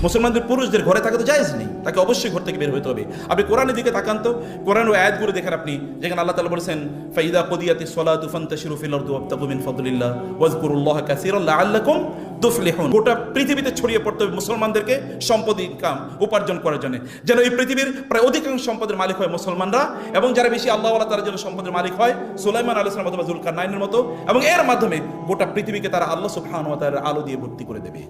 মুসলমানদের পুরুষদের ঘরে থাকা তো জায়েজ নেই, তাকে অবশ্যই ঘর থেকে বের হতে হবে। আপনি কোরআনের দিকে তাকান তো, কোরআন ও আয়াতগুলো দেখেন আপনি, যেখানে আল্লাহ তাআলা বলেছেন ফাইদা কুদিয়াতিস সালাতু ফান্তাশিরু ফিল আরদি ওয়াবতাগু মিন ফাদলিল্লাহ ওয়াজকুরুল্লাহ কাসীরান লাআল্লাকুম তুফলিহুন। গোটা পৃথিবীতে ছড়িয়ে পড়তে হবে মুসলমানদেরকে সম্পদ ইনকাম উপার্জন করার জন্য, যেন এই পৃথিবীর প্রায় অধিকাংশ সম্পদের মালিক হয় মুসলমানরা, এবং যারা বেশি আল্লাহওয়ালা তারা যেন সম্পদের মালিক হয় সুলাইমান আলাইহিস সালাম অথবা যুলকারনাইনের মতো, এবং এর মাধ্যমে গোটা পৃথিবীকে তারা আল্লাহ সুবহানাহু ওয়া তাআলার আলো দিয়ে ভর্তি করে দেবে।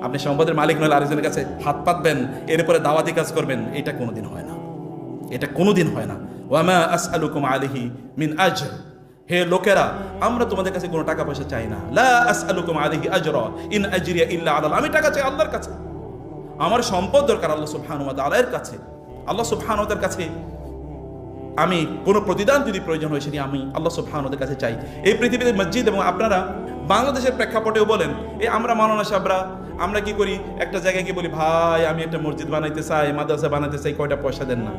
আপনি সম্পদের মালিক নইলে আরেকজনের কাছে হাত পাতবেন, এরপরে দাওয়াতি কাজ করবেন, এটা কোনোদিন হয় না, এটা কোনোদিন হয় না। ওয়ামা আসআলুকুম আলাইহি মিন আজর, হে লোকেরা আমরা তোমাদের কাছে কোনো টাকা পয়সা চাই না। লা আসআলুকুম আলাইহি আজরা ইন আজরিয়া ইল্লা আলাল্লাহ, আমি টাকা চাই আল্লাহর কাছে, আমার সম্পদ দরকার আল্লাহ সুবহানাহু ওয়া তাআলার কাছে। আল্লাহ সুবহানাহু ওয়া তাআলার কাছে আমি কোনো প্রতিদান যদি প্রয়োজন হয় সেটি আমি আল্লাহ সুবহানাহু ওয়া তাআলার কাছে চাই। এই পৃথিবীতে মসজিদ, এবং আপনারা বাংলাদেশের প্রেক্ষাপটেও বলেন, এই আমরা মাওলানা সাহেবরা আমরা কি করি, একটা জায়গায় গিয়ে বলি ভাই আমি একটা মসজিদ বানাইতে চাই, মাদ্রাসা বানাইতে চাই, কয়টা পয়সা দেন না।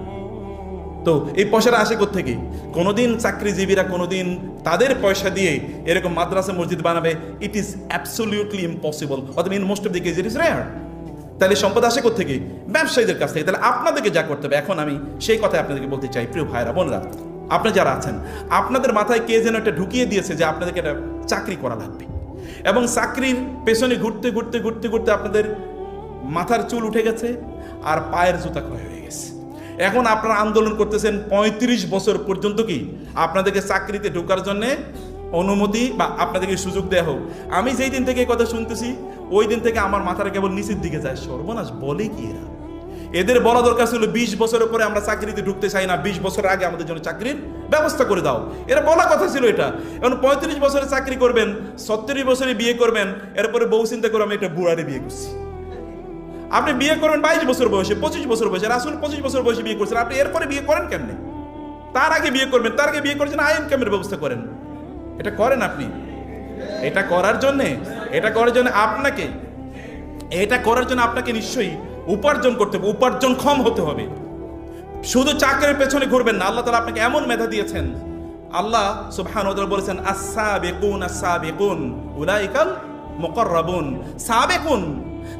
তো এই পয়সাটা আসে কোত্থেকে? কোনোদিন চাকরিজীবীরা কোনোদিন তাদের পয়সা দিয়ে এরকম মাদ্রাসা মসজিদ বানাবে? ইট ইজ অ্যাবসলিউটলি ইম্পসিবল, অথবা in most of the case it is rare. তাহলে সম্পদ আসে কোত্থেকে? ব্যবসায়ীদের কাছ থেকে। তাহলে আপনাদেরকে যা করতে হবে, এখন আমি সেই কথাই আপনাদেরকে বলতে চাই, প্রিয় ভাইরা বোনরা, আপনারা যারা আছেন, আপনাদের মাথায় কে যেন একটা ঢুকিয়ে দিয়েছে যে আপনাদেরকে একটা চাকরি করা লাগবে, এবং চাকরির পেছনে ঘুরতে ঘুরতে ঘুরতে ঘুরতে আপনাদের মাথার চুল উঠে গেছে আর পায়ের জুতা ক্ষয় হয়ে গেছে। এখন আপনারা আন্দোলন করতেছেন 35 বছর পর্যন্ত কি আপনাদেরকে চাকরিতে ঢোকার জন্য অনুমতি বা আপনাদেরকে সুযোগ দেওয়া হোক। আমি যেই দিন থেকে এই কথা শুনতেছি ওই দিন থেকে আমার মাথাটা কেবল নিচের দিকে যায়, সর্বনাশ বলে কি এরা। এদের বলা দরকার ছিল 20 বছরের পরে আমরা চাকরিতে ঢুকতে চাই না, 20 বছর আগে আমাদের জন্য চাকরির ব্যবস্থা করে দাও, এরা বলা কথা ছিল এটা। এখন 35 বছরে চাকরি করবেন, 37 বছরে বিয়ে করবেন, এরপরে বউ চিন্তা করে আমি একটা বুড়ারে বিয়ে করছি। আপনি বিয়ে করবেন 22 বছর বয়সে, 25 বছর বয়সে, রাসূল 25 বছর বয়সে বিয়ে করছেন, আপনি এরপরে বিয়ে করেন কেমনে? তার আগে বিয়ে করবেন, তার আগে বিয়ে করেছেন আইন কামের ব্যবস্থা করেন, এটা করেন আপনি। এটা করার জন্য আপনাকে নিশ্চয়ই উপার্জন করতে হবে, উপার্জনক্ষম হতে হবে। শুধু চাকরির পেছনে ঘুরবেন না। আল্লাহ তাআলা আপনাকে এমন মেধা দিয়েছেন, আল্লাহ সুবহানাহু ওয়া তাআলা বলেছেন আস-সাবিকুন উলাইকাল মুকাররাবুন। সাবিকুন,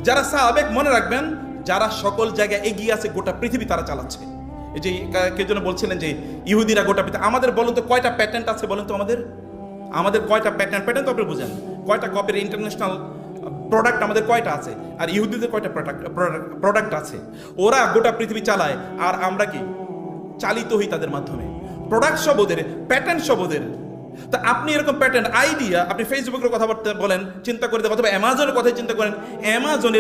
যারা সাবেক, মনে রাখবেন, যারা সকল জায়গায় এগিয়ে আছে, গোটা পৃথিবী তারা চালাচ্ছে। এই যে কে যেন বলছিলেন যে ইহুদিরা গোটা পৃথিবী, আমাদের বলুন তো কয়টা প্যাটেন্ট আছে বলেন তো, আমাদের কয়টা প্যাটেন্ট তো আপনি বুঝেন, কয়টা কপির ইন্টারন্যাশনাল প্রোডাক্ট আমাদের কয়টা আছে, আর ইহুদিদের কয়টা প্রোডাক্ট আছে। ওরা গোটা পৃথিবী চালায়, আর আমরা কি চালিত হই তাদের মাধ্যমে। প্রোডাক্ট সব ওদের, প্যাটেন্ট সব ওদের। তা আপনি এরকম প্যাটেন্ট আইডিয়া, আপনি ফেসবুকের কথা বলেন, চিন্তা করে দেবেন, অথবা অ্যামাজনের কথাই চিন্তা করেন, অ্যামাজন